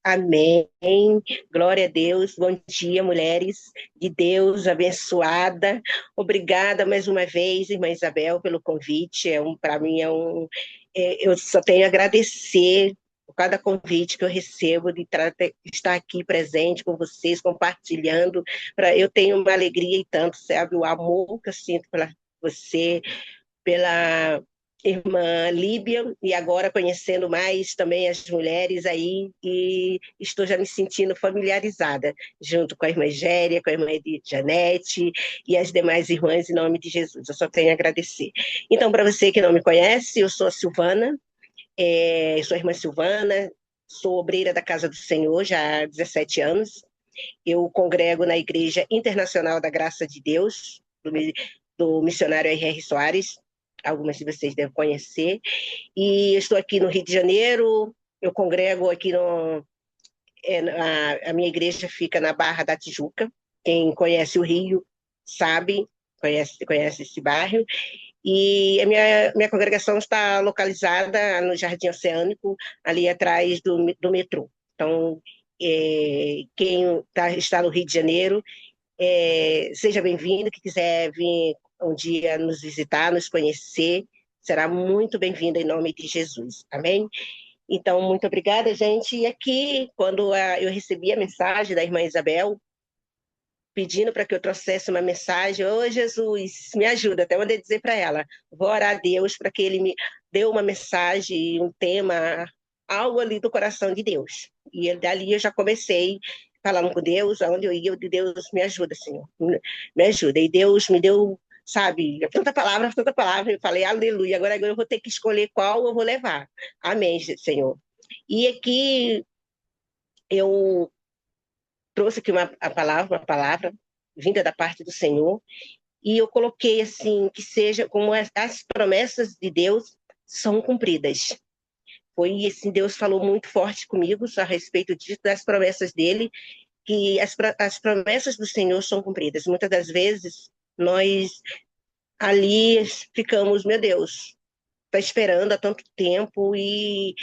Amém. Glória a Deus. Bom dia, mulheres de Deus, abençoada. Obrigada mais uma vez, irmã Isabel, pelo convite. Para mim eu só tenho a agradecer por cada convite que eu recebo de estar aqui presente com vocês, compartilhando. Eu tenho uma alegria e tanto, sabe, o amor que eu sinto pela você, pela irmã Líbia, e agora conhecendo mais também as mulheres aí, e estou já me sentindo familiarizada, junto com a irmã Géria, com a irmã Janete e as demais irmãs, em nome de Jesus. Eu só tenho a agradecer. Então, para você que não me conhece, eu sou a Silvana, eu sou a irmã Silvana, sou obreira da Casa do Senhor já há 17 anos. Eu congrego na Igreja Internacional da Graça de Deus, do missionário R.R. Soares, algumas de vocês devem conhecer, e estou aqui no Rio de Janeiro. Eu congrego aqui a minha igreja fica na Barra da Tijuca. Quem conhece o Rio sabe, conhece esse bairro, e a minha congregação está localizada no Jardim Oceânico, ali atrás do metrô. Então, quem está no Rio de Janeiro, seja bem-vindo. Que quiser vir um dia nos visitar, nos conhecer, será muito bem-vindo em nome de Jesus. Amém? Então, muito obrigada, gente. E aqui, quando eu recebi a mensagem da irmã Isabel, pedindo para que eu trouxesse uma mensagem, ô Jesus, me ajuda, até mandei dizer para ela, vou orar a Deus para que ele me dê uma mensagem, um tema, algo ali do coração de Deus. E dali eu já comecei falando com Deus, aonde eu ia, de Deus, me ajuda, Senhor, me ajuda. E Deus me deu, sabe, tanta palavra, eu falei, aleluia, agora eu vou ter que escolher qual eu vou levar. Amém, Senhor. E aqui eu trouxe aqui uma palavra vinda da parte do Senhor, e eu coloquei assim, que seja como as promessas de Deus são cumpridas. Foi assim, Deus falou muito forte comigo a respeito disso, das promessas dele, que as promessas do Senhor são cumpridas. Muitas das vezes, nós ali ficamos, meu Deus, está esperando há tanto tempo e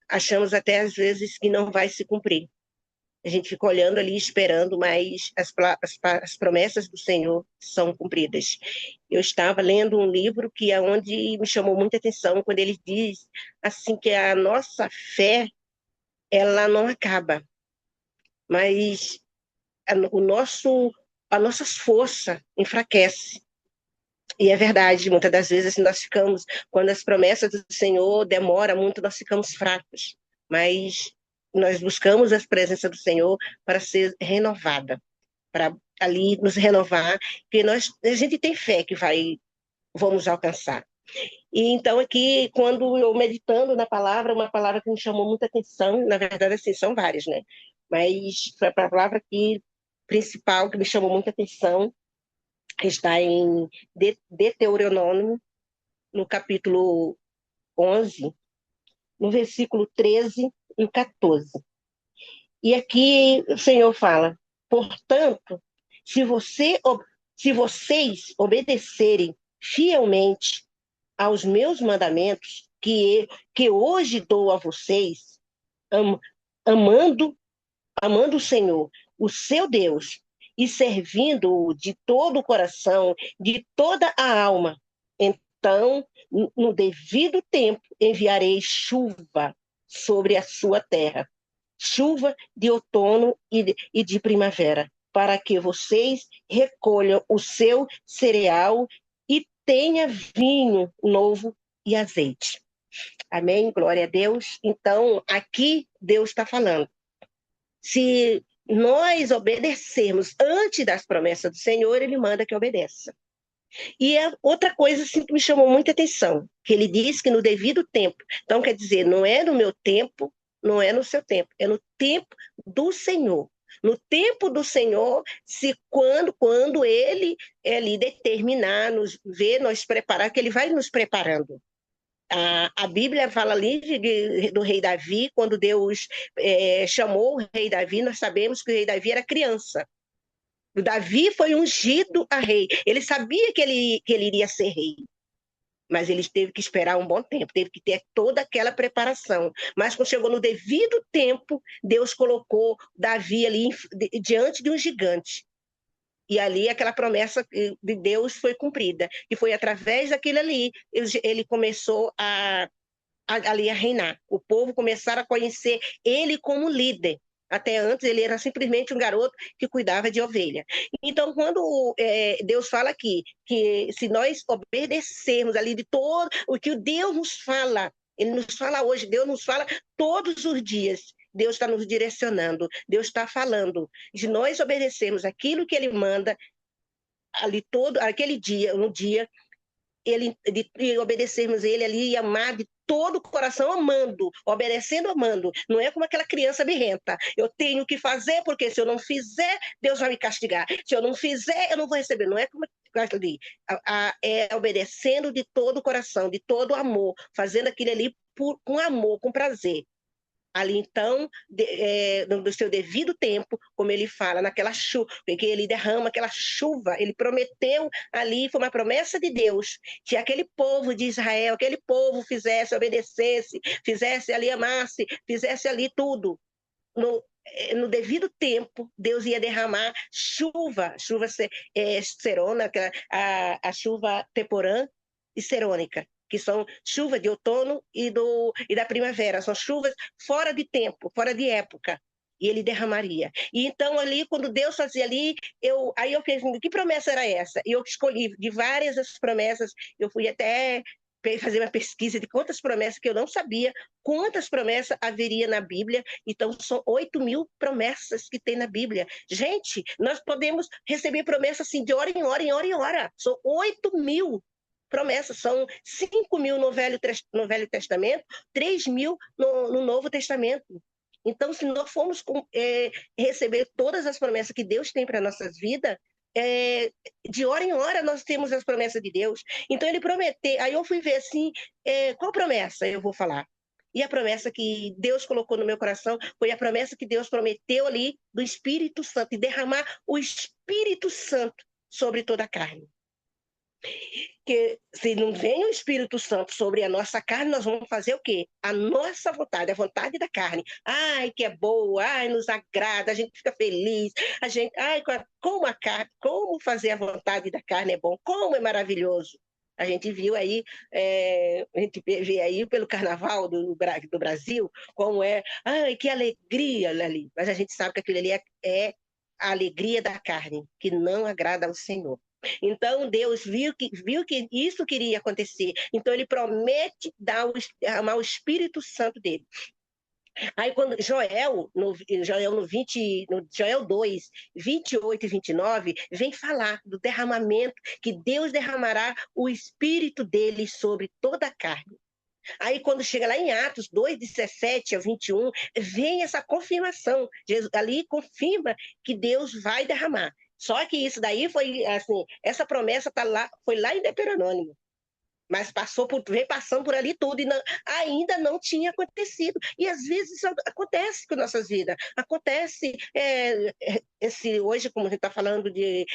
achamos até às vezes que não vai se cumprir. A gente fica olhando ali, esperando, mas as promessas do Senhor são cumpridas. Eu estava lendo um livro que é onde me chamou muita atenção, quando ele diz assim que a nossa fé, ela não acaba, mas a nossa força enfraquece. E é verdade, muitas das vezes nós ficamos, quando as promessas do Senhor demoram muito, nós ficamos fracos. Mas nós buscamos a presença do Senhor para ser renovada, para ali nos renovar, porque a gente tem fé que vamos alcançar. E então aqui, quando eu meditando na palavra, uma palavra que me chamou muita atenção, na verdade, assim, são várias, né? Mas foi a palavra aqui principal que me chamou muita atenção, está em Deuteronômio, no capítulo 11, no versículo 13 e 14. E aqui o Senhor fala: portanto, se, você, se vocês obedecerem fielmente aos meus mandamentos, que hoje dou a vocês, am, amando, amando o Senhor, o seu Deus, e servindo-o de todo o coração, de toda a alma, então, no devido tempo, enviarei chuva sobre a sua terra, chuva de outono e de primavera, para que vocês recolham o seu cereal e tenha vinho novo e azeite. Amém? Glória a Deus. Então, aqui Deus está falando. Se nós obedecermos antes das promessas do Senhor, Ele manda que obedeça. E é outra coisa assim, que me chamou muita atenção, que ele diz que no devido tempo. Então, quer dizer, não é no meu tempo, não é no seu tempo, é no tempo do Senhor. No tempo do Senhor, quando ele determinar, nos ver, nós preparar, que ele vai nos preparando. A Bíblia fala ali do rei Davi, quando Deus chamou o rei Davi, nós sabemos que o rei Davi era criança. O Davi foi ungido a rei. Ele sabia que ele iria ser rei. Mas ele teve que esperar um bom tempo, teve que ter toda aquela preparação. Mas quando chegou no devido tempo, Deus colocou Davi ali diante de um gigante. E ali aquela promessa de Deus foi cumprida. E foi através daquilo ali, ele começou ali a reinar. O povo começaram a conhecer ele como líder. Até antes ele era simplesmente um garoto que cuidava de ovelha. Então, quando Deus fala aqui que se nós obedecermos ali de todo o que Deus nos fala, ele nos fala hoje, Deus nos fala todos os dias. Deus está nos direcionando, Deus está falando. Se nós obedecermos aquilo que ele manda, ali todo, aquele dia, no dia, de obedecermos ele ali e amar de todo o coração, amando, obedecendo, amando. Não é como aquela criança birrenta. Eu tenho que fazer, porque se eu não fizer, Deus vai me castigar. Se eu não fizer, eu não vou receber. Não é como ali. É obedecendo de todo o coração, de todo o amor, fazendo aquilo ali com amor, com prazer. Ali então, no seu devido tempo, como ele fala, naquela chuva, porque ele derrama aquela chuva, ele prometeu ali, foi uma promessa de Deus, que aquele povo de Israel, aquele povo fizesse, obedecesse, fizesse ali, amasse, fizesse ali tudo. No devido tempo, Deus ia derramar chuva serona, a chuva temporã e serônica, que são chuva de outono e da primavera, são chuvas fora de tempo, fora de época, e ele derramaria. E então ali, quando Deus fazia ali, aí eu fiz, que promessa era essa? E eu escolhi de várias as promessas, eu fui até fazer uma pesquisa de quantas promessas que eu não sabia, quantas promessas haveria na Bíblia. Então, são 8.000 promessas que tem na Bíblia. Gente, nós podemos receber promessas assim de hora em hora, em hora em hora. São 8.000 promessas, são 5.000 no Velho Testamento, 3.000 no Novo Testamento. Então, se nós formos receber todas as promessas que Deus tem para a nossas vidas, de hora em hora nós temos as promessas de Deus. Então ele prometeu, aí eu fui ver assim, qual promessa eu vou falar? E a promessa que Deus colocou no meu coração foi a promessa que Deus prometeu ali do Espírito Santo, e derramar o Espírito Santo sobre toda a carne. Que se não vem o Espírito Santo sobre a nossa carne, nós vamos fazer o quê? A nossa vontade, a vontade da carne. Ai, que é boa, ai, nos agrada, a gente fica feliz, a gente, ai, como a carne, como fazer a vontade da carne é bom, como é maravilhoso. A gente viu aí, a gente vê aí pelo carnaval do Brasil, como é, ai, que alegria ali. Mas a gente sabe que aquilo ali é a alegria da carne, que não agrada ao Senhor. Então Deus viu que isso queria acontecer. Então ele promete amar o Espírito Santo dele. Aí quando Joel no 20, no Joel 2, 28 e 29, vem falar do derramamento, que Deus derramará o Espírito dele sobre toda a carne. Aí, quando chega lá em Atos 2, 17 a 21, vem essa confirmação. Jesus ali confirma que Deus vai derramar. Só que isso daí foi assim, essa promessa foi lá em Deuteronômio, mas vem passando por ali tudo e ainda não tinha acontecido. E às vezes isso acontece com nossas vidas. Acontece hoje, como a gente está falando de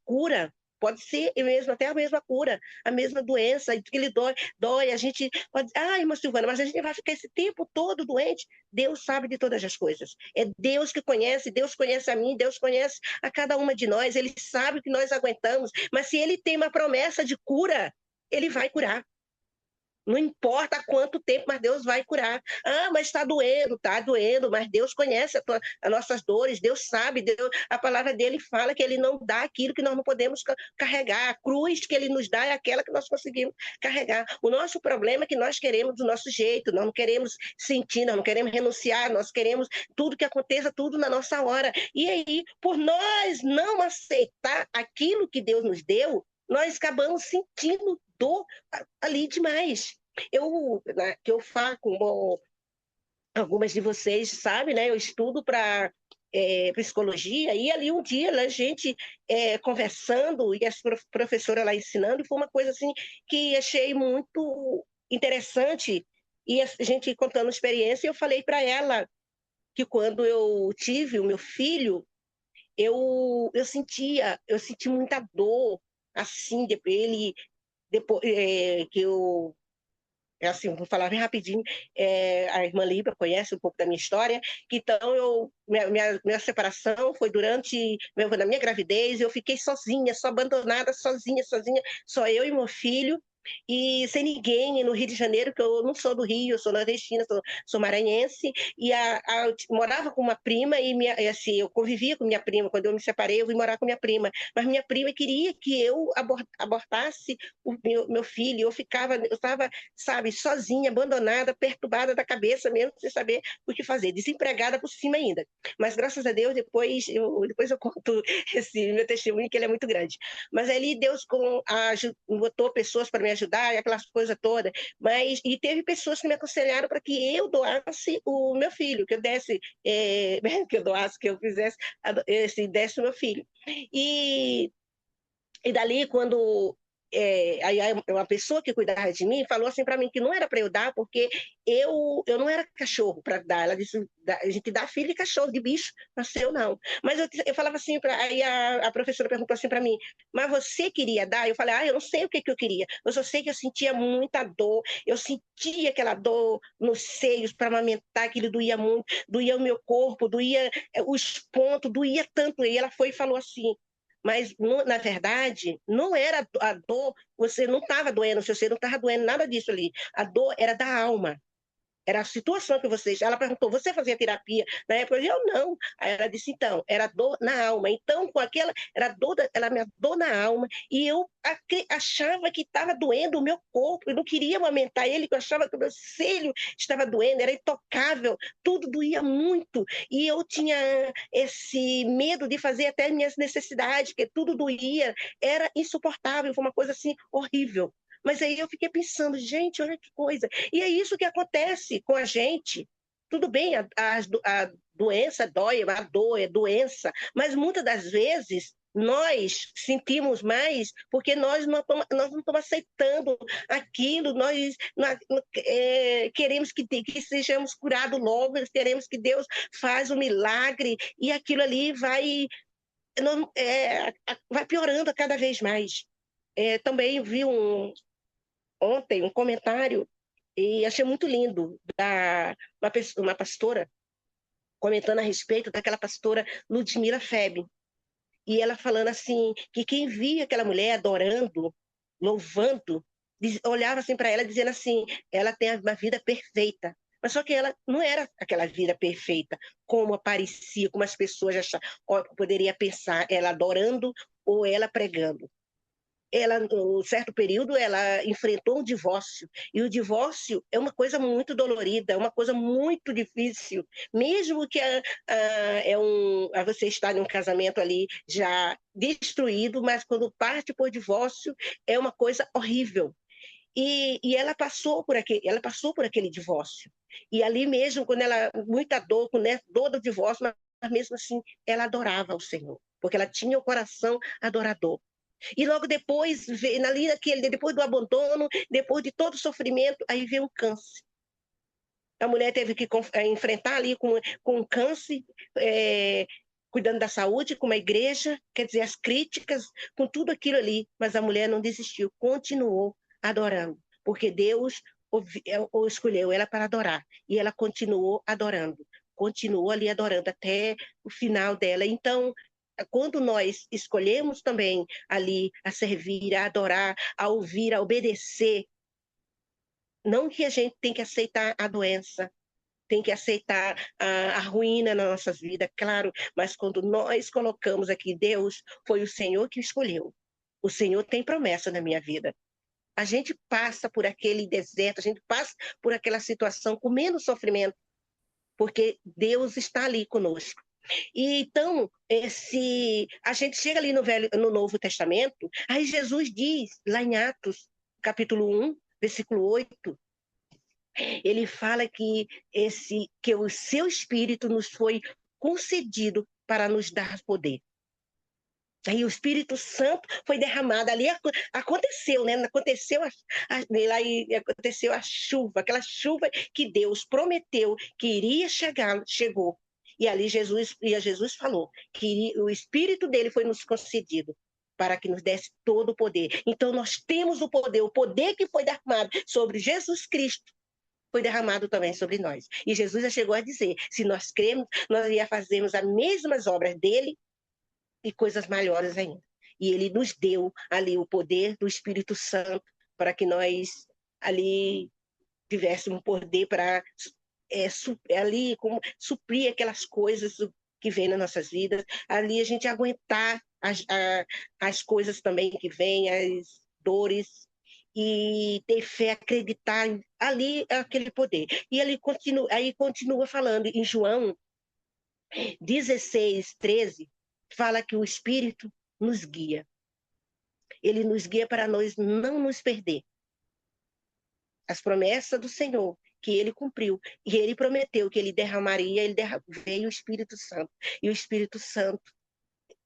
cura, pode ser mesmo, até a mesma cura, a mesma doença, que lhe dói, a gente pode dizer, irmã Silvana, mas a gente vai ficar esse tempo todo doente. Deus sabe de todas as coisas. É Deus que conhece, Deus conhece a mim, Deus conhece a cada uma de nós, Ele sabe o que nós aguentamos, mas se Ele tem uma promessa de cura, Ele vai curar. Não importa quanto tempo, mas Deus vai curar. Mas está doendo, mas Deus conhece as nossas dores, Deus sabe, a palavra dele fala que ele não dá aquilo que nós não podemos carregar. A cruz que ele nos dá é aquela que nós conseguimos carregar. O nosso problema é que nós queremos do nosso jeito, nós não queremos sentir, nós não queremos renunciar, nós queremos tudo que aconteça, tudo na nossa hora. E aí, por nós não aceitar aquilo que Deus nos deu, nós acabamos sentindo dor ali demais. Que eu faço, como algumas de vocês sabem, né? Eu estudo para psicologia, e ali um dia a gente conversando e a professora lá ensinando, foi uma coisa assim que achei muito interessante, e a gente contando experiência, eu falei para ela que quando eu tive o meu filho, eu senti muita dor, assim, ele depois que eu assim, vou falar bem rapidinho, a irmã Líbia conhece um pouco da minha história, então minha separação foi na minha gravidez, eu fiquei sozinha, só abandonada, sozinha, só eu e meu filho, e sem ninguém no Rio de Janeiro, que eu não sou do Rio, eu sou nordestina, sou maranhense, e eu morava com uma prima, e assim, eu convivia com minha prima, quando eu me separei, eu vim morar com minha prima, mas minha prima queria que eu abortasse o meu filho, eu estava, sabe, sozinha, abandonada, perturbada da cabeça mesmo, sem saber o que fazer, desempregada por cima ainda. Mas graças a Deus, depois eu conto esse meu testemunho, que ele é muito grande. Mas ali Deus botou pessoas para me ajudar, e aquelas coisas todas, e teve pessoas que me aconselharam para que eu doasse o meu filho, que eu desse, que eu doasse, que eu fizesse, desse o meu filho. E dali, quando aí uma pessoa que cuidava de mim falou assim para mim que não era para eu dar, porque eu não era cachorro para dar. Ela disse: a gente dá filho de cachorro, de bicho, nasceu não. Mas eu falava assim, aí a professora perguntou assim para mim: mas você queria dar? Eu falei: eu não sei o que eu queria, eu só sei que eu sentia muita dor, eu sentia aquela dor nos seios para amamentar, que ele doía muito, doía o meu corpo, doía os pontos, doía tanto. E ela foi e falou assim: mas, na verdade, não era a dor, você não estava doendo, você não estava doendo nada disso ali. A dor era da alma. Era a situação que vocês. Ela perguntou: você fazia terapia? Na época eu disse: eu não. Aí ela disse: então, era dor na alma. Então, com aquela, era minha dor na alma. E eu achava que estava doendo o meu corpo. Eu não queria amamentar ele, porque eu achava que o meu seio estava doendo, era intocável, tudo doía muito. E eu tinha esse medo de fazer até minhas necessidades, porque tudo doía, era insuportável, foi uma coisa assim horrível. Mas aí eu fiquei pensando: gente, olha que coisa. E é isso que acontece com a gente. Tudo bem, a doença dói, a dor é doença, mas muitas das vezes nós sentimos mais porque nós não estamos aceitando aquilo, queremos que sejamos curados logo, queremos que Deus faça um milagre, e aquilo ali vai piorando cada vez mais. Também vi ontem um comentário e achei muito lindo uma pastora comentando a respeito daquela pastora Ludmila Feb. E ela falando assim, que quem via aquela mulher adorando, louvando, olhava assim para ela dizendo assim: ela tem uma vida perfeita. Mas só que ela não era aquela vida perfeita, como aparecia, como as pessoas achavam, poderia pensar, ela adorando ou ela pregando. Um certo período, ela enfrentou um divórcio. E o divórcio é uma coisa muito dolorida, é uma coisa muito difícil. Mesmo que você está em um casamento ali já destruído, mas quando parte por divórcio, é uma coisa horrível. E ela passou por aquele divórcio. E ali mesmo, muita dor, com dor do divórcio, mas mesmo assim, ela adorava o Senhor, porque ela tinha o coração adorador. E logo depois, depois do abandono, depois de todo o sofrimento, aí veio um câncer. A mulher teve que enfrentar ali com câncer, cuidando da saúde, com uma igreja, quer dizer, as críticas, com tudo aquilo ali. Mas a mulher não desistiu, continuou adorando, porque Deus escolheu ela para adorar. E ela continuou ali adorando até o final dela. Então, quando nós escolhemos também ali a servir, a adorar, a ouvir, a obedecer, não que a gente tem que aceitar a doença, tem que aceitar a ruína nas nossas vidas, claro, mas quando nós colocamos aqui Deus, foi o Senhor que escolheu. O Senhor tem promessa na minha vida. A gente passa por aquele deserto, a gente passa por aquela situação com menos sofrimento, porque Deus está ali conosco. E então, a gente chega ali no Novo Testamento, aí Jesus diz, lá em Atos, capítulo 1, versículo 8, ele fala que o seu Espírito nos foi concedido para nos dar poder. Aí o Espírito Santo foi derramado ali, aconteceu, né? Aconteceu a chuva, aquela chuva que Deus prometeu que iria chegar, chegou. E ali Jesus falou que o Espírito dele foi nos concedido. para que nos desse todo o poder. Então, nós temos o poder que foi derramado sobre Jesus Cristo, foi derramado também sobre nós. E Jesus já chegou a dizer, se nós cremos, nós ia fazermos as mesmas obras dele e coisas maiores ainda. E ele nos deu ali o poder do Espírito Santo para que nós ali tivéssemos poder para ali suprir aquelas coisas que vêm nas nossas vidas, ali a gente aguentar as coisas também que vêm, as dores, e ter fé, acreditar ali aquele poder. E aí continua falando em João 16:13, fala que o Espírito nos guia. Ele nos guia para nós não nos perder. As promessas do Senhor, que ele cumpriu, e ele prometeu que ele derramaria, veio o Espírito Santo. E o Espírito Santo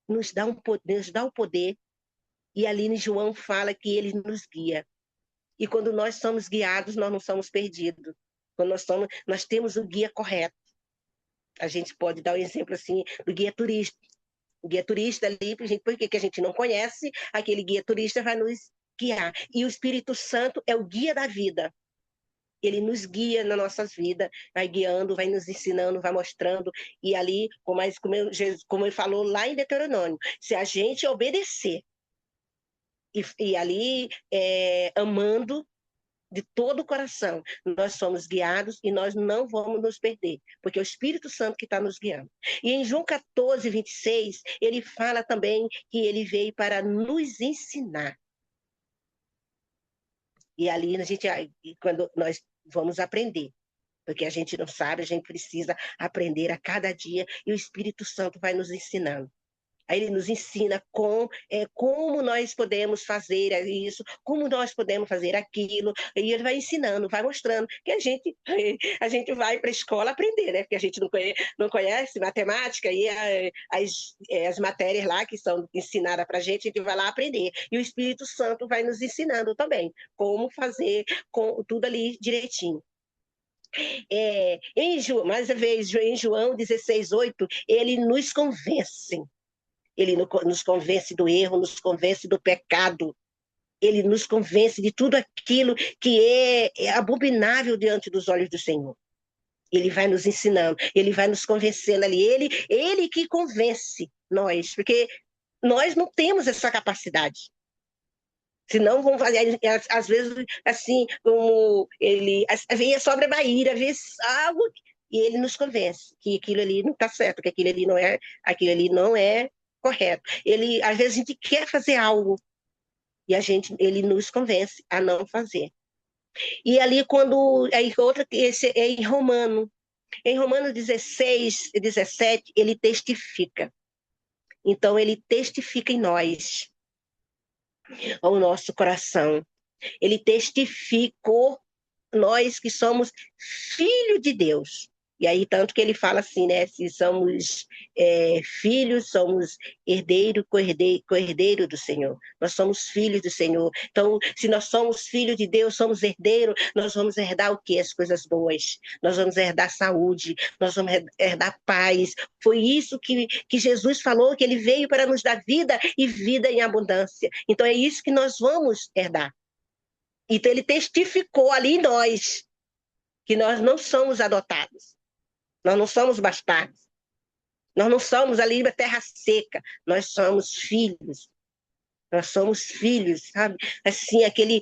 nos dá o poder, e ali em João fala que ele nos guia. E quando nós somos guiados, nós não somos perdidos. Quando nós temos o guia correto. A gente pode dar um exemplo assim do guia turista. O guia turista ali, porque a gente não conhece, aquele guia turista vai nos guiar. E o Espírito Santo é o guia da vida. Ele nos guia nas nossas vidas, vai guiando, vai nos ensinando, vai mostrando. E ali, como ele falou lá em Deuteronômio, se a gente obedecer e ali amando de todo o coração, nós somos guiados e nós não vamos nos perder, porque é o Espírito Santo que está nos guiando. E em João 14:26, ele fala também que ele veio para nos ensinar. E ali quando nós vamos aprender, porque a gente não sabe, a gente precisa aprender a cada dia, e o Espírito Santo vai nos ensinando. Aí ele nos ensina como nós podemos fazer isso, como nós podemos fazer aquilo, e ele vai ensinando, vai mostrando, que a gente vai para a escola aprender, né? Porque a gente não conhece matemática, e as matérias lá que são ensinadas para a gente vai lá aprender. E o Espírito Santo vai nos ensinando também, como fazer com tudo ali direitinho. Mais uma vez, em João 16:8, ele nos convence. Ele nos convence do erro, nos convence do pecado. Ele nos convence de tudo aquilo que é abominável diante dos olhos do Senhor. Ele vai nos ensinando, ele vai nos convencendo ali. Ele que convence nós, porque nós não temos essa capacidade. Senão vão fazer, às vezes, assim, como vem sobre a Bahia, às vezes algo, e ele nos convence que aquilo ali não está certo, que aquilo ali não é correto. Às vezes a gente quer fazer algo, e ele nos convence a não fazer. E ali esse é em Romano. Em Romanos 16:17, ele testifica. Então, ele testifica em nós, ao nosso coração. Ele testificou nós que somos filhos de Deus. E aí, tanto que ele fala assim, né? Se somos filhos, somos co-herdeiro do Senhor. Nós somos filhos do Senhor. Então, se nós somos filhos de Deus, somos herdeiros, nós vamos herdar o quê? As coisas boas. Nós vamos herdar saúde, nós vamos herdar paz. Foi isso que Jesus falou, que ele veio para nos dar vida e vida em abundância. Então, é isso que nós vamos herdar. Então, ele testificou ali em nós que nós não somos adotados. Nós não somos bastardos. Nós não somos ali na terra seca. Nós somos filhos. Nós somos filhos, sabe? Assim, aquele...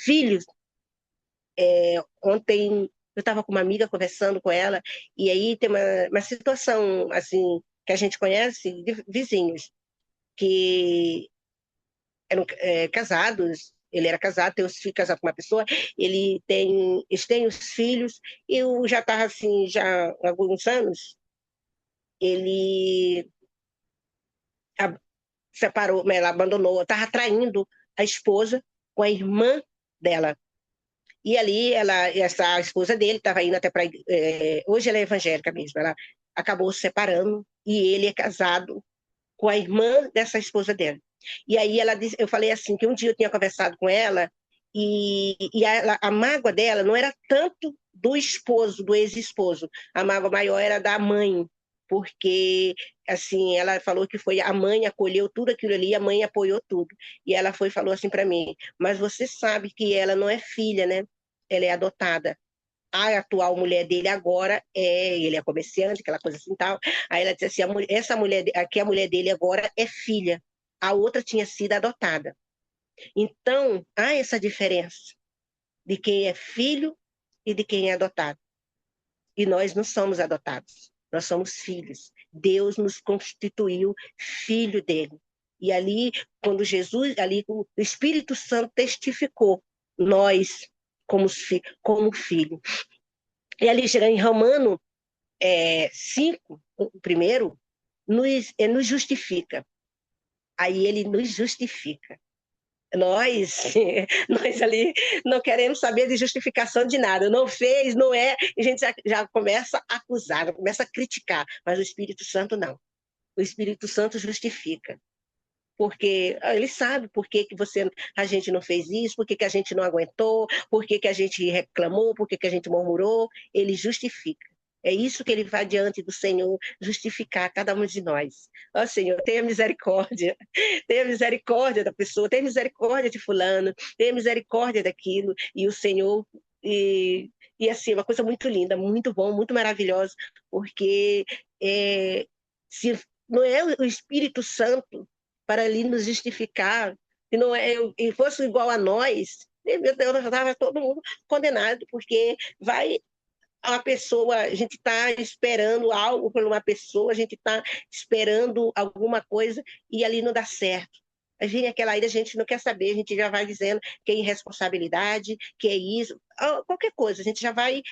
filhos. Ontem eu estava com uma amiga conversando com ela, e aí tem uma situação, assim, que a gente conhece, de vizinhos, que eram casados. Ele era casado, tem os filhos, casado com uma pessoa, eles têm os filhos, e eu já estava assim, já há alguns anos, ele separou, ela abandonou, estava traindo a esposa com a irmã dela. E ali, essa esposa dele estava indo até para... hoje ela é evangélica mesmo, ela acabou se separando, e ele é casado com a irmã dessa esposa dela. E aí eu falei assim, que um dia eu tinha conversado com ela, e a mágoa dela não era tanto do esposo, do ex-esposo, a mágoa maior era da mãe, porque assim, ela falou que foi a mãe acolheu tudo aquilo ali, a mãe apoiou tudo. E ela falou assim para mim: mas você sabe que ela não é filha, né? Ela é adotada. A atual mulher dele agora ele é comerciante, aquela coisa assim tal. Aí ela disse assim: essa mulher, aqui a mulher dele agora é filha. A outra tinha sido adotada. Então, há essa diferença de quem é filho e de quem é adotado. E nós não somos adotados, nós somos filhos. Deus nos constituiu filho dele. E ali, quando Jesus, ali o Espírito Santo testificou nós como filho. E ali chega em Romano 5, o primeiro, nos justifica. Aí ele nos justifica. Nós, nós ali não queremos saber de justificação de nada. Não fez, não é. E a gente já começa a acusar, já começa a criticar. Mas o Espírito Santo não. O Espírito Santo justifica. Porque ele sabe por que, a gente não fez isso, por que, que a gente não aguentou, por que, que a gente reclamou, por que, que a gente murmurou. Ele justifica. É isso que ele vai diante do Senhor justificar cada um de nós. Ó Senhor, tenha misericórdia da pessoa, tenha misericórdia de fulano, tenha misericórdia daquilo. E o Senhor, e assim, uma coisa muito linda, muito bom, muito maravilhosa, porque se não é o Espírito Santo para ali nos justificar, se não e fosse igual a nós, meu Deus, já estava todo mundo condenado, porque vai a pessoa, a gente está esperando algo por uma pessoa, a gente está esperando alguma coisa e ali não dá certo. A gente, aquela aí a gente não quer saber, a gente já vai dizendo que é irresponsabilidade, que é isso, qualquer coisa, a gente já vai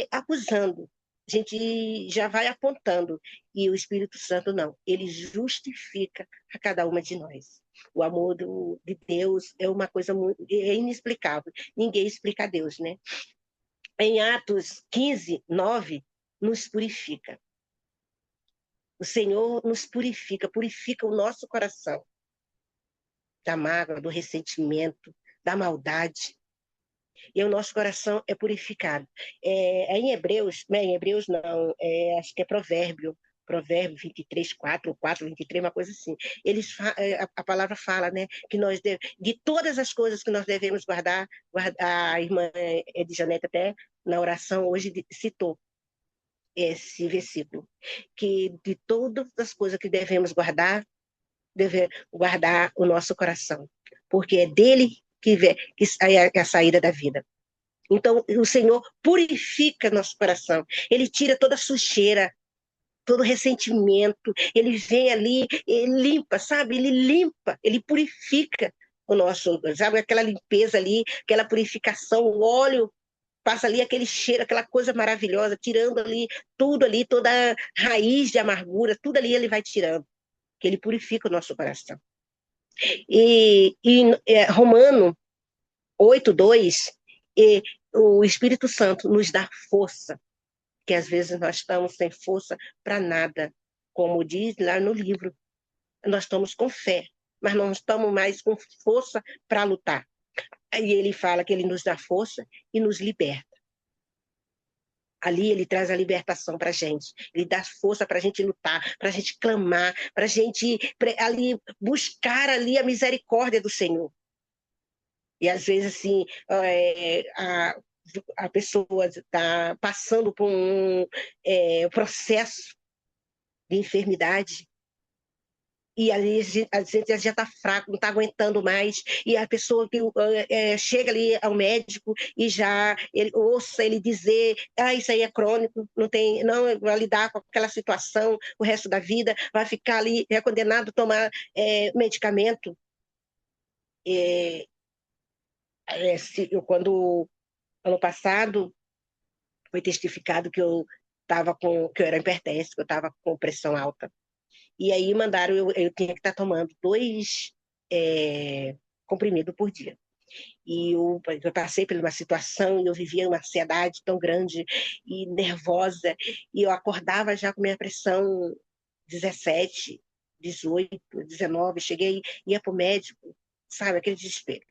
acusando, a gente já vai apontando. E o Espírito Santo não, ele justifica a cada uma de nós. O amor de Deus é uma coisa muito, inexplicável. Ninguém explica a Deus, né? Em Atos 15, 9, nos purifica. O Senhor nos purifica, purifica o nosso coração da mágoa, do ressentimento, da maldade. E o nosso coração é purificado. Em Hebreus, não é em Hebreus não, acho que é Provérbio 23, 4, ou 4, 23, uma coisa assim. A palavra fala, né, que de todas as coisas que nós devemos guardar, a irmã Edjanete até na oração hoje citou esse versículo, que de todas as coisas que deve guardar o nosso coração, porque é dele que é a saída da vida. Então, o Senhor purifica nosso coração, ele tira toda a sujeira, todo ressentimento, ele vem ali, ele limpa, sabe? Ele limpa, ele purifica o nosso, sabe? Aquela limpeza ali, aquela purificação, o óleo passa ali aquele cheiro, aquela coisa maravilhosa, tirando ali tudo ali, toda a raiz de amargura, tudo ali ele vai tirando, que ele purifica o nosso coração. Romano 8:2, o Espírito Santo nos dá força, que às vezes nós estamos sem força para nada, como diz lá no livro, nós estamos com fé, mas não estamos mais com força para lutar. Aí ele fala que ele nos dá força e nos liberta. Ali ele traz a libertação para a gente, ele dá força para a gente lutar, para a gente clamar, para a gente ali buscar ali a misericórdia do Senhor. E às vezes assim a pessoa está passando por um processo de enfermidade e ali às vezes já está fraco, não está aguentando mais, e a pessoa que chega ali ao médico e já ouça ele dizer, isso aí é crônico, não vai lidar com aquela situação o resto da vida, vai ficar ali, é condenado a tomar medicamento. Quando ano passado foi testificado que eu era hipertenso, que eu estava com pressão alta. E aí mandaram, eu tinha que estar tomando 2 comprimidos por dia. E eu passei por uma situação e eu vivia uma ansiedade tão grande e nervosa, e eu acordava já com minha pressão 17, 18, 19, cheguei, ia para o médico, sabe, aquele desespero.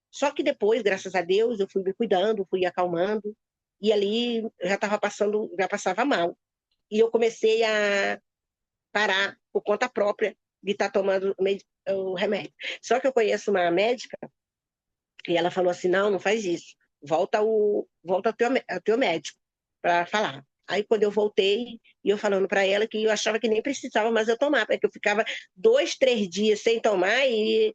Só que depois, graças a Deus, eu fui me cuidando, fui acalmando, e ali já estava passando, já passava mal. E eu comecei parar por conta própria de estar tomando o remédio. Só que eu conheço uma médica e ela falou assim, não faz isso, volta ao teu médico para falar. Aí quando eu voltei, e eu falando para ela que eu achava que nem precisava mais eu tomar, porque eu ficava 2, 3 dias sem tomar e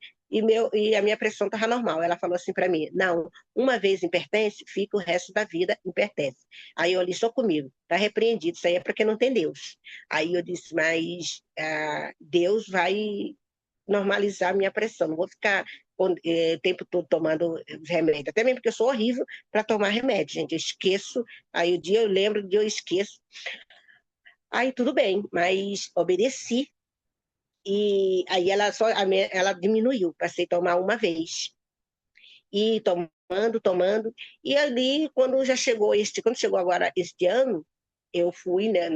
a minha pressão estava normal. Ela falou assim para mim, não, uma vez hipertense, fica o resto da vida hipertense. Aí eu ali, só comigo, está repreendido, isso aí é porque não tem Deus. Aí eu disse, mas Deus vai normalizar a minha pressão, não vou ficar o tempo todo tomando remédio, até mesmo porque eu sou horrível para tomar remédio, gente, eu esqueço, aí o dia eu lembro, o dia eu esqueço, aí tudo bem, mas obedeci, e aí ela diminuiu, passei a tomar uma vez, e tomando, e ali, quando chegou agora este ano, eu fui, né,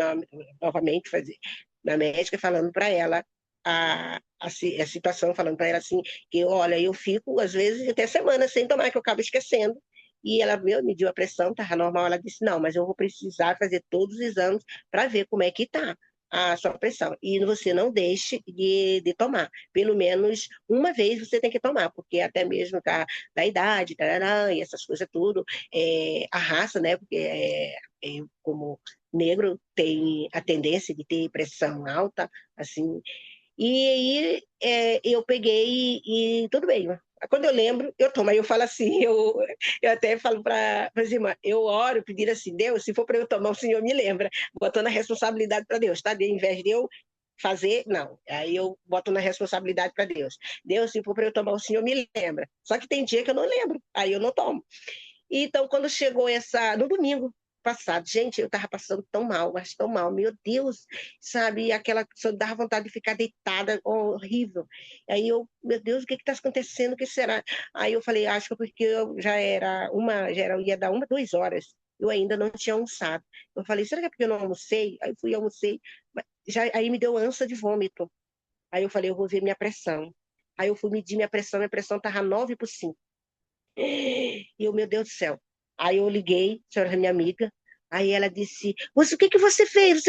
novamente fazer na médica falando para ela a situação, falando para ela assim, que olha, eu fico às vezes até semana sem tomar, que eu acabo esquecendo. E ela mediu a pressão, estava normal. Ela disse: não, mas eu vou precisar fazer todos os exames para ver como é que está a sua pressão. E você não deixe de tomar. Pelo menos uma vez você tem que tomar, porque até mesmo da idade, tarará, e essas coisas tudo, a raça, né? Porque como negro tem a tendência de ter pressão alta, assim. E aí eu peguei e tudo bem. Quando eu lembro, eu tomo. Aí eu falo assim, eu até falo para as irmãs, eu oro pedindo assim, Deus, se for para eu tomar, o Senhor me lembra, botando a responsabilidade para Deus, tá? Em vez de eu fazer, não. Aí eu boto na responsabilidade para Deus. Deus, se for para eu tomar, o Senhor me lembra. Só que tem dia que eu não lembro, aí eu não tomo. Então, quando chegou no domingo passado, gente, eu estava passando tão mal, mas tão mal, meu Deus, sabe, aquela pessoa dava vontade de ficar deitada, horrível. Aí eu, meu Deus, o que está acontecendo, o que será? Aí eu falei, acho que porque eu ia dar 1, 2 horas, eu ainda não tinha almoçado. Eu falei, será que é porque eu não almocei? Aí fui, almocei, aí me deu ânsia de vômito. Aí eu falei, eu vou ver minha pressão. Aí eu fui medir minha pressão estava 9/5. E eu, meu Deus do céu. Aí eu liguei, a senhora é minha amiga, aí ela disse, o que que você fez?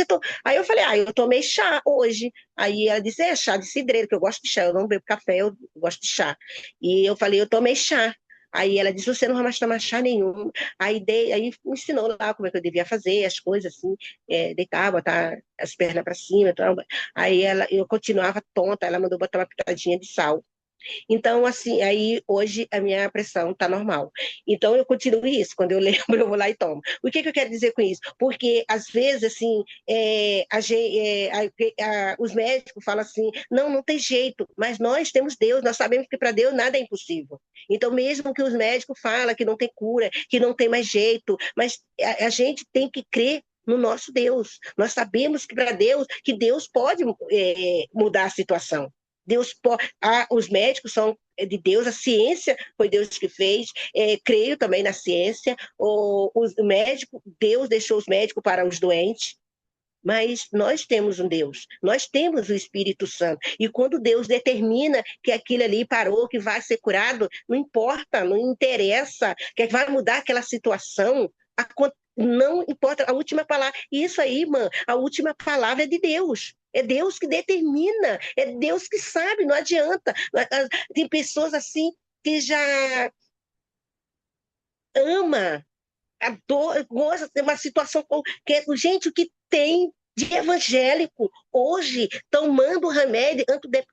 Aí eu falei, eu tomei chá hoje. Aí ela disse, é chá de cidreiro, que eu gosto de chá, eu não bebo café, eu gosto de chá. E eu falei, eu tomei chá. Aí ela disse, você não vai mais tomar chá nenhum. Aí me ensinou lá como é que eu devia fazer as coisas, assim, deitar, botar as pernas para cima. Tal. Aí eu continuava tonta, ela mandou botar uma pitadinha de sal. Então, assim, aí hoje a minha pressão está normal. Então, eu continuo isso. Quando eu lembro, eu vou lá e tomo. O que que eu quero dizer com isso? Porque, às vezes, assim, os médicos falam assim, não tem jeito, mas nós temos Deus, nós sabemos que para Deus nada é impossível. Então, mesmo que os médicos falem que não tem cura, que não tem mais jeito, mas a gente tem que crer no nosso Deus. Nós sabemos que para Deus, que Deus pode mudar a situação. Deus pode, os médicos são de Deus, a ciência foi Deus que fez, creio também na ciência, os médicos, Deus deixou os médicos para os doentes, mas nós temos um Deus, nós temos o Espírito Santo, e quando Deus determina que aquilo ali parou, que vai ser curado, não importa, não interessa, que vai mudar aquela situação, não importa a última palavra, isso aí, mano, a última palavra é de Deus. É Deus que determina, é Deus que sabe, não adianta. Tem pessoas assim que já ama, adora, gosta de uma situação que gente, o que tem de evangélico hoje tomando remédio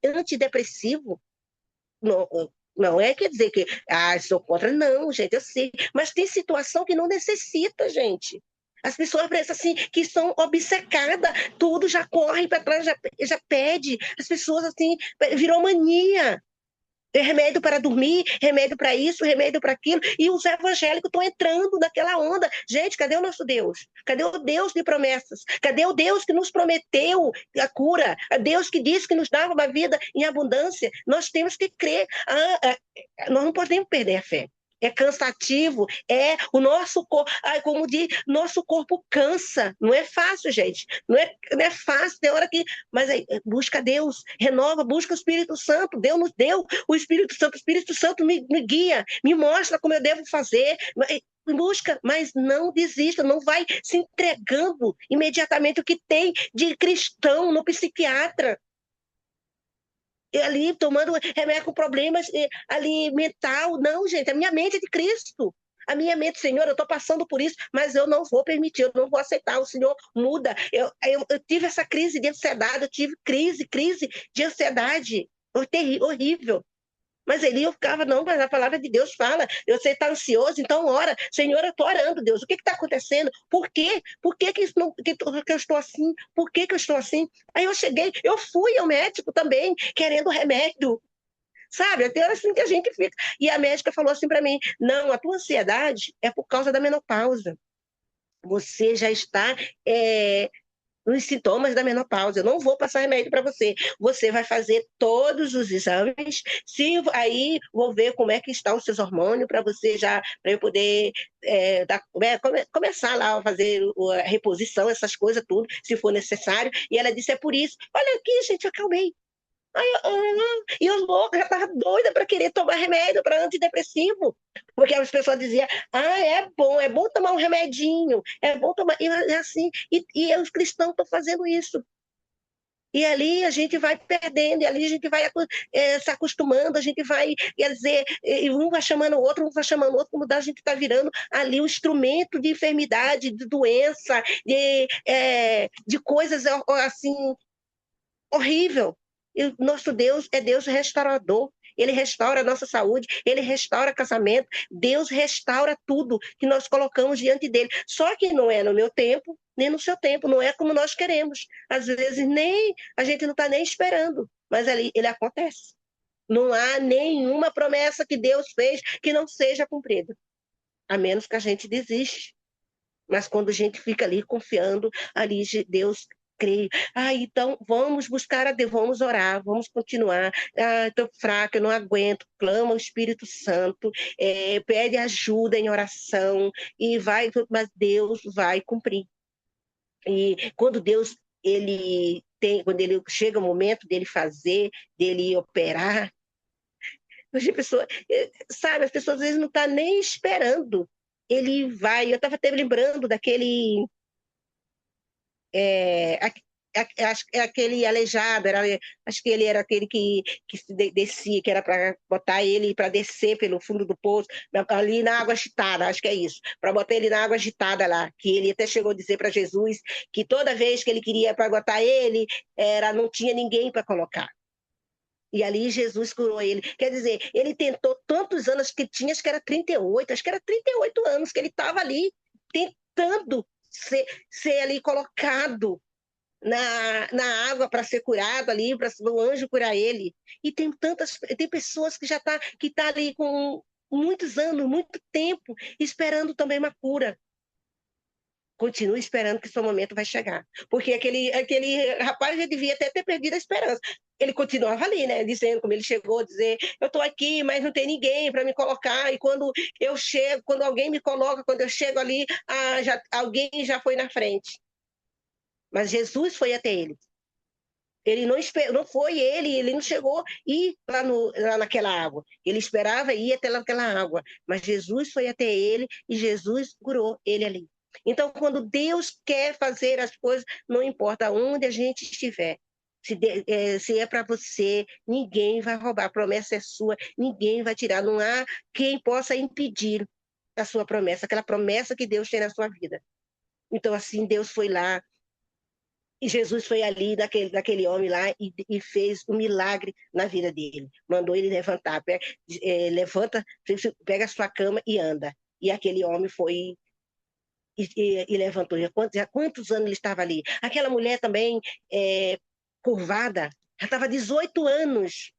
antidepressivo. Não, não é quer dizer que sou contra, não, gente, eu sei. Mas tem situação que não necessita, gente. As pessoas parecem assim que são obcecadas, tudo já corre para trás, já pede. As pessoas assim, virou mania. Tem remédio para dormir, remédio para isso, remédio para aquilo. E os evangélicos estão entrando naquela onda. Gente, cadê o nosso Deus? Cadê o Deus de promessas? Cadê o Deus que nos prometeu a cura? A Deus que disse que nos dava uma vida em abundância? Nós temos que crer. Nós não podemos perder a fé. É cansativo, o nosso corpo, como diz, nosso corpo cansa, não é fácil, gente, não é fácil, tem hora que, mas aí, busca Deus, renova, busca o Espírito Santo, Deus nos deu o Espírito Santo me guia, me mostra como eu devo fazer, busca, mas não desista, não vai se entregando imediatamente o que tem de cristão no psiquiatra. E ali tomando remédio com problemas ali mental. Não, gente, a minha mente é de Cristo. A minha mente, Senhor, eu estou passando por isso, mas eu não vou permitir, eu não vou aceitar. O Senhor muda. Eu tive essa crise de ansiedade, eu tive crise de ansiedade. Horrível. Mas ali eu ficava, não, mas a palavra de Deus fala, você está ansioso, então ora. Senhor, eu estou orando, Deus, o que está acontecendo? Por quê? Por que, que, isso não, que eu estou assim? Por que, que eu estou assim? Aí eu cheguei, eu fui ao médico também, querendo remédio, sabe? Até assim que a gente fica. E a médica falou assim para mim, não, a tua ansiedade é por causa da menopausa. Você já está nos sintomas da menopausa. Eu não vou passar remédio para você. Você vai fazer todos os exames. Se aí vou ver como é que estão os seus hormônios para você já para eu poder começar lá a fazer a reposição, essas coisas tudo, se for necessário. E ela disse é por isso. Olha aqui, gente, eu acalmei. E eu louca, já estava doida para querer tomar remédio para antidepressivo. Porque as pessoas diziam, é bom tomar um remedinho, é bom tomar. E é assim, e os cristãos estão fazendo isso. E ali a gente vai perdendo, e ali a gente vai se acostumando, a gente vai, quer dizer, e um vai chamando o outro, um vai chamando o outro, como a gente está virando ali um instrumento de enfermidade, de doença, de coisas assim horrível. E nosso Deus é Deus restaurador. Ele restaura a nossa saúde, ele restaura casamento, Deus restaura tudo que nós colocamos diante dele. Só que não é no meu tempo, nem no seu tempo, não é como nós queremos. Às vezes nem a gente não está nem esperando, mas ali ele acontece. Não há nenhuma promessa que Deus fez que não seja cumprida, a menos que a gente desiste. Mas quando a gente fica ali confiando, ali Deus crê. Então vamos buscar a Deus, vamos orar, vamos continuar. Estou fraca, eu não aguento. Clama o Espírito Santo, pede ajuda em oração e vai, mas Deus vai cumprir. E quando Deus quando ele chega o momento dele fazer, dele operar, as pessoas, sabe, as pessoas às vezes não estão nem esperando. Ele vai. Eu estava até lembrando daquele é, aquele aleijado, acho que ele era aquele que descia, que era para botar ele para descer pelo fundo do poço, ali na água agitada, acho que é isso, para botar ele na água agitada lá, que ele até chegou a dizer para Jesus que toda vez que ele queria para botar ele, não tinha ninguém para colocar. E ali Jesus curou ele. Quer dizer, ele tentou tantos anos que tinha, acho que era 38, acho que era 38 anos que ele estava ali tentando ser ali colocado na água para ser curado ali, para o anjo curar ele. E tem pessoas que que tá ali com muitos anos, muito tempo, esperando também uma cura. Continue esperando que seu momento vai chegar. Porque aquele rapaz já devia até ter perdido a esperança. Ele continuava ali, né? Dizendo, como ele chegou a dizer, eu estou aqui, mas não tem ninguém para me colocar. E quando eu chego, quando alguém me coloca, quando eu chego ali, alguém já foi na frente. Mas Jesus foi até ele. Ele não foi ele não chegou ir lá naquela água. Ele esperava ir até aquela água. Mas Jesus foi até ele e Jesus curou ele ali. Então, quando Deus quer fazer as coisas, não importa onde a gente estiver, se é para você, ninguém vai roubar. A promessa é sua, ninguém vai tirar. Não há quem possa impedir a sua promessa, aquela promessa que Deus tem na sua vida. Então, assim, Deus foi lá, e Jesus foi ali daquele homem lá e fez um milagre na vida dele. Mandou ele levantar. Levanta, pega a sua cama e anda. E aquele homem foi e levantou. Já quantos anos ele estava ali? Aquela mulher também, curvada, já estava 18 anos.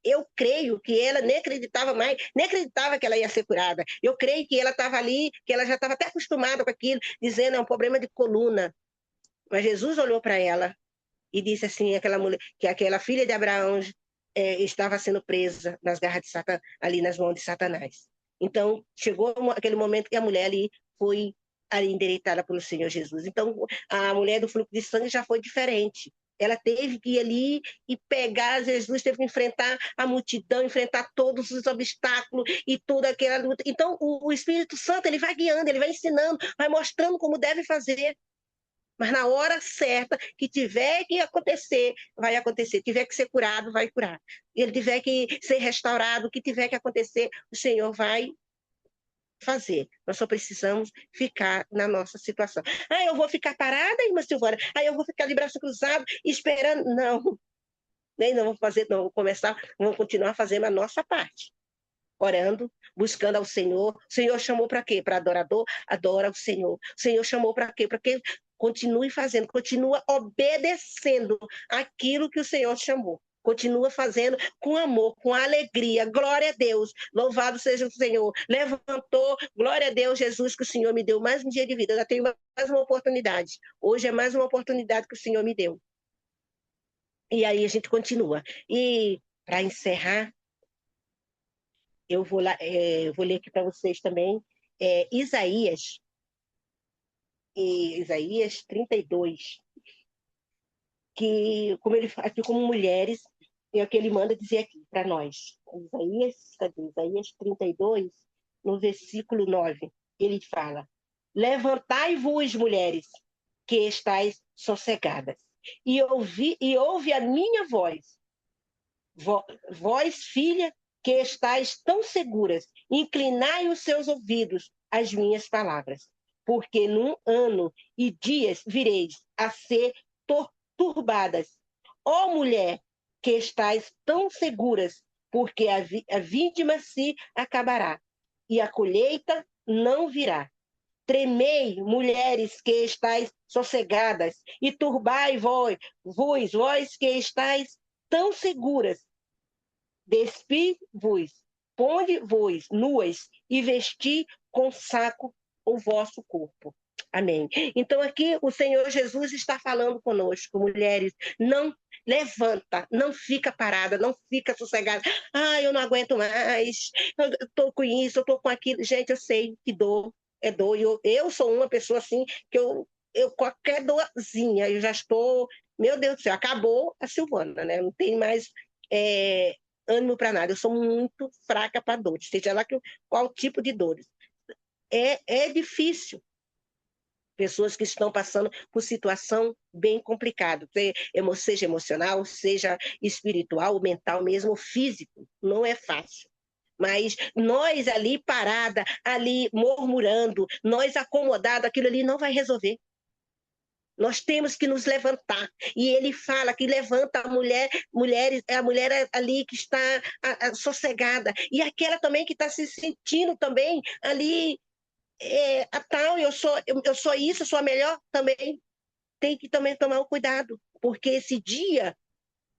Eu creio que ela nem acreditava mais, nem acreditava que ela ia ser curada. Eu creio que ela estava ali, que ela já estava até acostumada com aquilo, dizendo é um problema de coluna. Mas Jesus olhou para ela e disse assim, aquela mulher, que aquela filha de Abraão estava sendo presa nas garras de Satanás, ali nas mãos de Satanás. Então, chegou aquele momento que a mulher ali foi ali endireitada pelo Senhor Jesus. Então, a mulher do fluxo de sangue já foi diferente. Ela teve que ir ali e pegar Jesus, teve que enfrentar a multidão, enfrentar todos os obstáculos e toda aquela luta. Então, o Espírito Santo, ele vai guiando, ele vai ensinando, vai mostrando como deve fazer. Mas na hora certa, que tiver que acontecer, vai acontecer. Tiver que ser curado, vai curar. Ele tiver que ser restaurado, o que tiver que acontecer, o Senhor vai fazer. Nós só precisamos ficar na nossa situação. Ah, eu vou ficar parada, irmã Silvana? Ah, eu vou ficar de braço cruzado esperando? Não, nem não vou fazer, não. Vou começar, vamos continuar fazendo a nossa parte. Orando, buscando ao Senhor. O Senhor chamou para quê? Para adorador? Adora o Senhor. O Senhor chamou para quê? Para que continue fazendo, continua obedecendo aquilo que o Senhor chamou. Continua fazendo com amor, com alegria. Glória a Deus. Louvado seja o Senhor. Levantou. Glória a Deus, Jesus, que o Senhor me deu mais um dia de vida. Eu já tenho mais uma oportunidade. Hoje é mais uma oportunidade que o Senhor me deu. E aí a gente continua. E para encerrar, eu vou, lá, vou ler aqui para vocês também Isaías, Isaías 32, que como ele aqui como mulheres, é o que ele manda dizer aqui para nós. Isaías, cadê? Isaías 32, no versículo 9, ele fala: Levantai-vos, mulheres, que estáis sossegadas, e ouve a minha voz. Vós, filha, que estáis tão seguras, inclinai os seus ouvidos às minhas palavras, porque num ano e dias vireis a ser turbadas. Ó mulher, que estáis tão seguras, porque a vítima se acabará, e a colheita não virá. Tremei, mulheres que estáis sossegadas, e turbai vós que estáis tão seguras. Despi-vos, ponde-vos nuas e vesti com saco o vosso corpo. Amém. Então aqui o Senhor Jesus está falando conosco, mulheres, não levanta, não fica parada, não fica sossegada. Ah, eu não aguento mais, eu estou com isso, eu estou com aquilo. Gente, eu sei que dor é dor. Eu sou uma pessoa assim, que eu qualquer dorzinha, eu já estou, meu Deus do céu, acabou a Silvana, né? Não tem mais ânimo para nada. Eu sou muito fraca para dores, seja lá qual tipo de dores. É difícil. Pessoas que estão passando por situação bem complicada, seja emocional, seja espiritual, mental mesmo, físico, não é fácil. Mas nós ali parada, ali murmurando, nós acomodados, aquilo ali não vai resolver. Nós temos que nos levantar. E ele fala que levanta a mulher, a mulher ali que está sossegada. E aquela também que está se sentindo também ali, a tal, eu sou isso, eu sou a melhor também. Tem que também tomar um cuidado, porque esse dia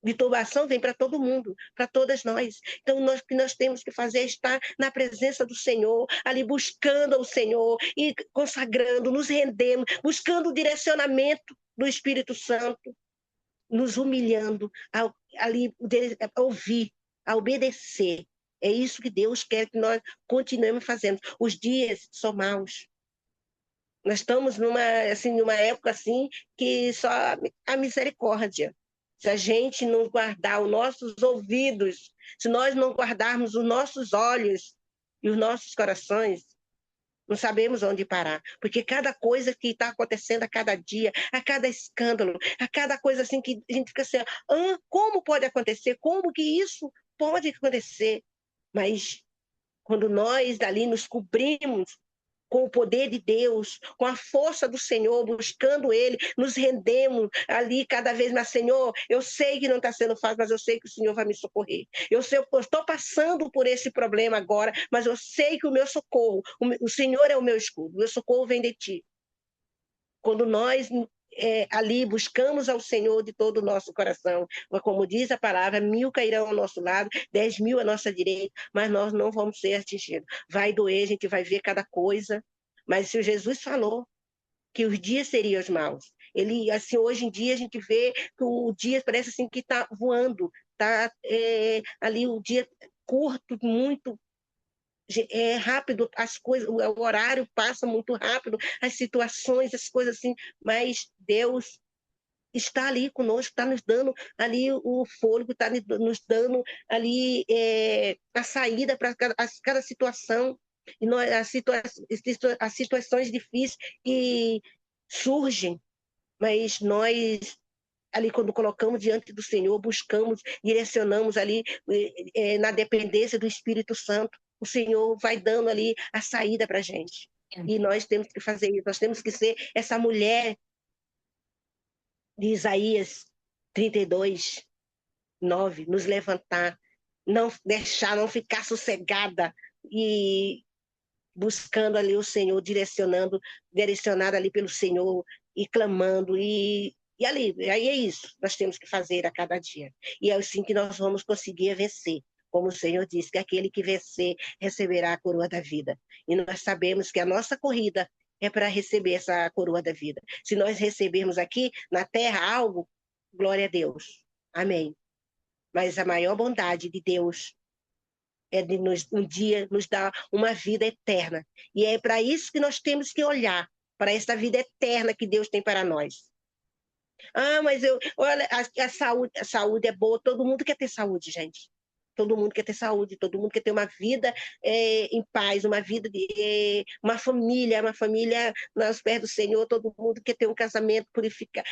de turbação vem para todo mundo, para todas nós. Então, o que nós temos que fazer é estar na presença do Senhor, ali buscando o Senhor e consagrando, nos rendendo, buscando o direcionamento do Espírito Santo, nos humilhando, ali a ouvir, a obedecer. É isso que Deus quer que nós continuemos fazendo. Os dias são maus. Nós estamos numa época assim que só a misericórdia. Se a gente não guardar os nossos ouvidos, se nós não guardarmos os nossos olhos e os nossos corações, não sabemos onde parar. Porque cada coisa que está acontecendo a cada dia, a cada escândalo, a cada coisa assim que a gente fica assim, como pode acontecer? Como que isso pode acontecer? Mas quando nós ali nos cobrimos com o poder de Deus, com a força do Senhor, buscando Ele, nos rendemos ali cada vez mais. Senhor, eu sei que não está sendo fácil, mas eu sei que o Senhor vai me socorrer. Eu estou passando por esse problema agora, mas eu sei que o meu socorro, o Senhor é o meu escudo, o meu socorro vem de Ti. Quando nós ali buscamos ao Senhor de todo o nosso coração, como diz a palavra, 1000 cairão ao nosso lado, 10.000 à nossa direita, mas nós não vamos ser atingidos. Vai doer, a gente vai ver cada coisa, mas se o Jesus falou que os dias seriam os maus, ele, assim, hoje em dia a gente vê que o dia parece assim que está voando, está ali o dia curto, muito rápido, as coisas, o horário passa muito rápido, as situações, as coisas assim, mas Deus está ali conosco, está nos dando ali o fôlego, está nos dando ali a saída para cada situação, e nós, as situações difíceis que surgem, mas nós ali quando colocamos diante do Senhor, buscamos, direcionamos ali na dependência do Espírito Santo, o Senhor vai dando ali a saída para a gente. E nós temos que fazer isso, nós temos que ser essa mulher de Isaías 32, 9, nos levantar, não deixar, não ficar sossegada e buscando ali o Senhor, direcionada ali pelo Senhor e clamando e ali, aí é isso, nós temos que fazer a cada dia. E é assim que nós vamos conseguir vencer. Como o Senhor disse, que aquele que vencer receberá a coroa da vida. E nós sabemos que a nossa corrida é para receber essa coroa da vida. Se nós recebermos aqui na terra algo, glória a Deus. Amém. Mas a maior bondade de Deus é de um dia nos dar uma vida eterna. E é para isso que nós temos que olhar, para essa vida eterna que Deus tem para nós. Ah, mas olha, a saúde é boa, todo mundo quer ter saúde, gente. Todo mundo quer ter saúde, todo mundo quer ter uma vida em paz, uma família nos pés do Senhor, todo mundo quer ter um casamento purificado,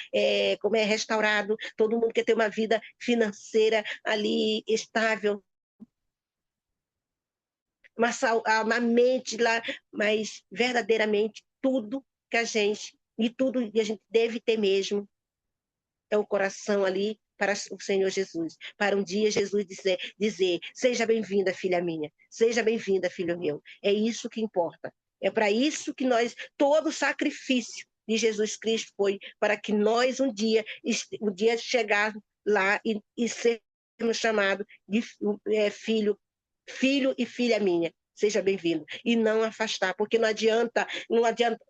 como é restaurado, todo mundo quer ter uma vida financeira ali estável, uma mente lá, mas verdadeiramente tudo que a gente, e tudo que a gente deve ter mesmo, é o coração ali para o Senhor Jesus, para um dia Jesus dizer seja bem-vinda, filha minha, seja bem-vinda, filho meu. É isso que importa. É para isso que todo o sacrifício de Jesus Cristo foi para que nós um dia chegar lá e sermos chamados de filho e filha minha. Seja bem-vindo. E não afastar, porque não adianta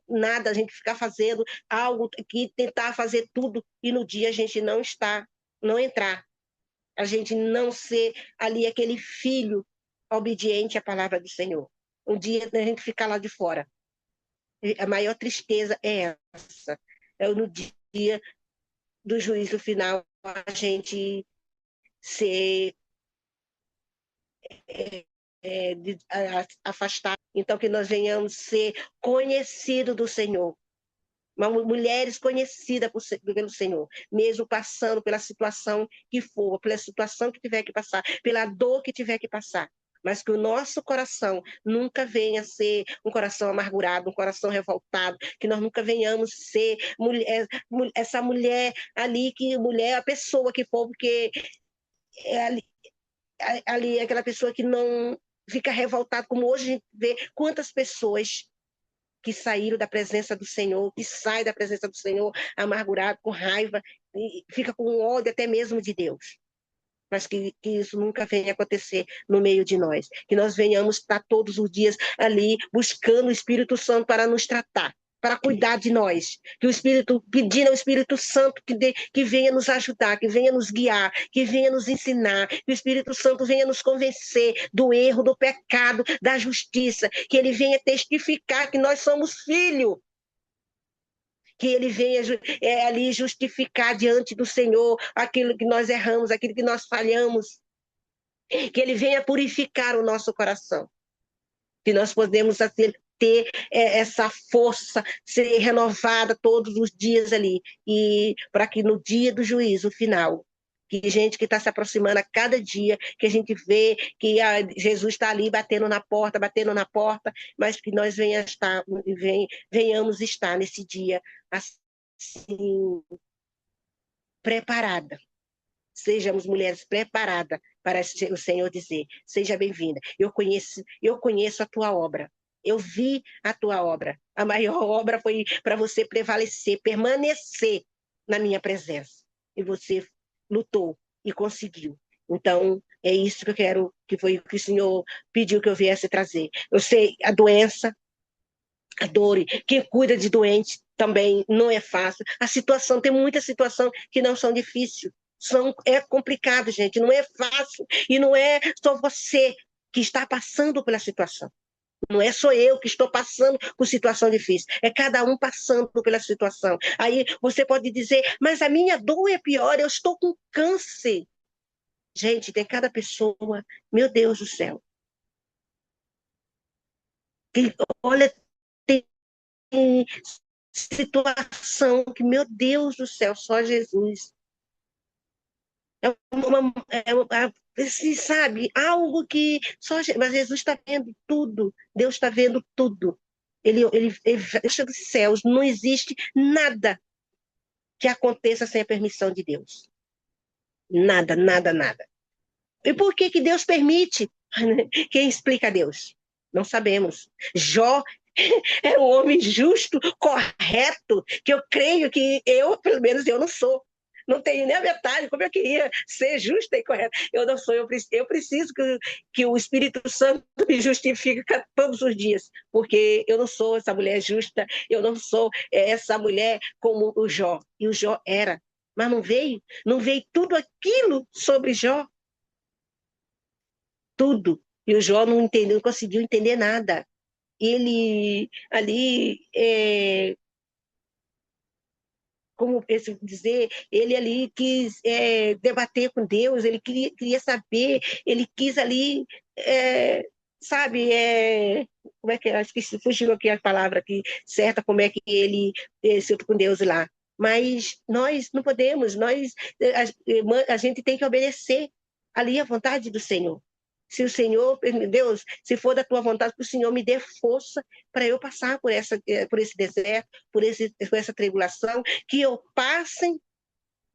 nada a gente ficar fazendo algo que tentar fazer tudo e no dia a gente não entrar. A gente não ser ali aquele filho obediente à palavra do Senhor. Um dia a gente ficar lá de fora. A maior tristeza é essa. É no dia do juízo final a gente ser afastar. Então, que nós venhamos ser conhecidos do Senhor. Mulheres conhecidas pelo Senhor, mesmo passando pela situação que for, pela situação que tiver que passar, pela dor que tiver que passar. Mas que o nosso coração nunca venha a ser um coração amargurado, um coração revoltado, que nós nunca venhamos ser essa mulher ali, a pessoa que for, porque ali é aquela pessoa que não fica revoltada, como hoje a gente vê quantas pessoas que saíram da presença do Senhor, que saem da presença do Senhor amargurado, com raiva, e fica com ódio até mesmo de Deus. Mas que isso nunca venha acontecer no meio de nós. Que nós venhamos estar todos os dias ali buscando o Espírito Santo para nos tratar, para cuidar de nós. Que o Espírito, pedindo ao Espírito Santo que venha nos ajudar, que venha nos guiar, que venha nos ensinar, que o Espírito Santo venha nos convencer do erro, do pecado, da justiça, que ele venha testificar que nós somos filhos, que ele venha ali justificar diante do Senhor aquilo que nós erramos, aquilo que nós falhamos, que ele venha purificar o nosso coração, que nós podemos ter essa força, ser renovada todos os dias ali, e para que no dia do juízo final, que gente que está se aproximando a cada dia, que a gente vê que Jesus está ali batendo na porta, mas que nós venhamos estar nesse dia assim, preparada. Sejamos mulheres preparadas para o Senhor dizer, seja bem-vinda. Eu conheço a tua obra. Eu vi a tua obra. A maior obra foi para você prevalecer, permanecer na minha presença. E você lutou e conseguiu. Então, é isso que eu quero, que foi o que o Senhor pediu que eu viesse trazer. Eu sei a doença, a dor, quem cuida de doente também não é fácil. A situação, tem muita situação que não são difíceis. É complicado, gente, não é fácil. E não é só você que está passando pela situação. Não é só eu que estou passando por situação difícil, é cada um passando pela situação. Aí você pode dizer, mas a minha dor é pior, eu estou com câncer. Gente, tem cada pessoa, meu Deus do céu. Que, olha, tem situação que, meu Deus do céu, só Jesus. Assim, sabe, algo que só mas Jesus está vendo tudo, Deus está vendo tudo. Ele deixa dos céus, não existe nada que aconteça sem a permissão de Deus. Nada, nada, nada. E por que que Deus permite? Quem explica a Deus? Não sabemos. Jó é um homem justo, correto, que eu creio que eu, pelo menos, eu não sou. Não tenho nem a metade, como eu queria ser justa e correta. Eu não sou, eu preciso que o Espírito Santo me justifique todos os dias, porque eu não sou essa mulher justa, eu não sou essa mulher como o Jó. E o Jó era, mas não veio tudo aquilo sobre Jó, tudo. E o Jó não entendeu, não conseguiu entender nada. Ele ali como dizer, ele ali quis debater com Deus, ele queria saber, ele quis ali, sabe, como é que é? Esqueci, fugiu aqui a palavra aqui, certa, como é que ele se ouve com Deus lá. Mas nós não podemos, a gente tem que obedecer ali a vontade do Senhor. Se o Senhor, Deus, se for da tua vontade, que o Senhor me dê força para eu passar por esse deserto, por essa tribulação, que eu passe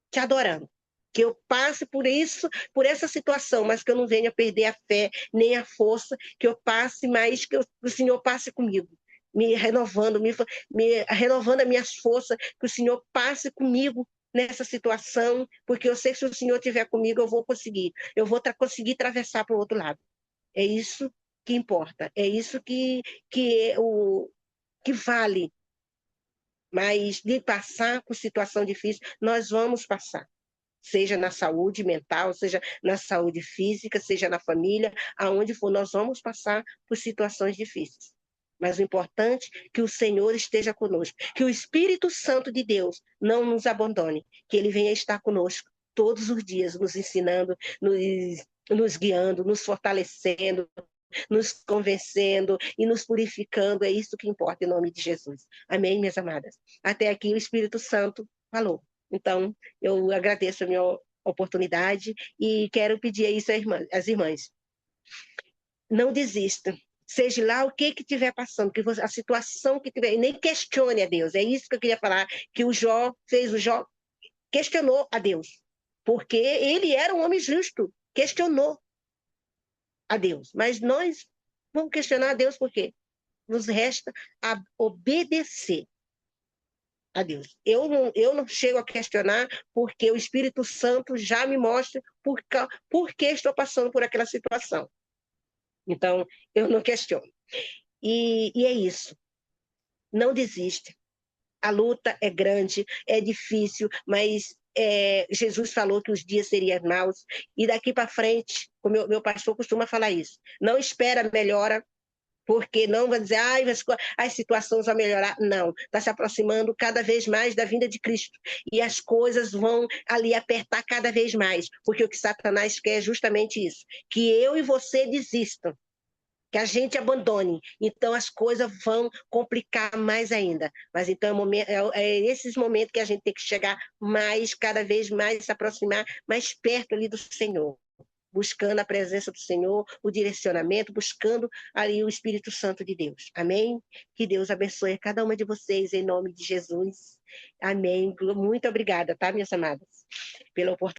te adorando. Que eu passe por isso, por essa situação, mas que eu não venha perder a fé, nem a força, que eu passe, mas que o Senhor passe comigo, me renovando, me renovando as minhas forças, que o Senhor passe comigo nessa situação, porque eu sei que se o Senhor estiver comigo, eu vou conseguir, eu vou conseguir atravessar para o outro lado. É isso que importa, é isso que vale. Mas de passar por situação difícil, nós vamos passar. Seja na saúde mental, seja na saúde física, seja na família, aonde for, nós vamos passar por situações difíceis. Mas o importante é que o Senhor esteja conosco, que o Espírito Santo de Deus não nos abandone, que ele venha estar conosco todos os dias, nos ensinando, nos guiando, nos fortalecendo, nos convencendo e nos purificando. É isso que importa, em nome de Jesus. Amém, minhas amadas? Até aqui o Espírito Santo falou. Então, eu agradeço a minha oportunidade e quero pedir isso às irmãs. Não desista. Seja lá o que estiver passando, que a situação que tiver, nem questione a Deus. É isso que eu queria falar, que o Jó questionou a Deus, porque ele era um homem justo, questionou a Deus. Mas nós vamos questionar a Deus por quê? Nos resta obedecer a Deus. Eu não chego a questionar porque o Espírito Santo já me mostra por que estou passando por aquela situação. Então, eu não questiono. E é isso. Não desista. A luta é grande, é difícil, mas Jesus falou que os dias seriam maus. E daqui para frente, o meu pastor costuma falar isso. Não espera melhora, porque não vai dizer, as situações vão melhorar. Não, está se aproximando cada vez mais da vinda de Cristo. E as coisas vão ali apertar cada vez mais, porque o que Satanás quer é justamente isso, que eu e você desistam, que a gente abandone. Então as coisas vão complicar mais ainda. Mas então é nesses momentos que a gente tem que chegar mais, cada vez mais, se aproximar mais perto ali do Senhor, buscando a presença do Senhor, o direcionamento, buscando ali o Espírito Santo de Deus. Amém? Que Deus abençoe cada uma de vocês, em nome de Jesus. Amém. Muito obrigada, tá, minhas amadas, pela oportunidade.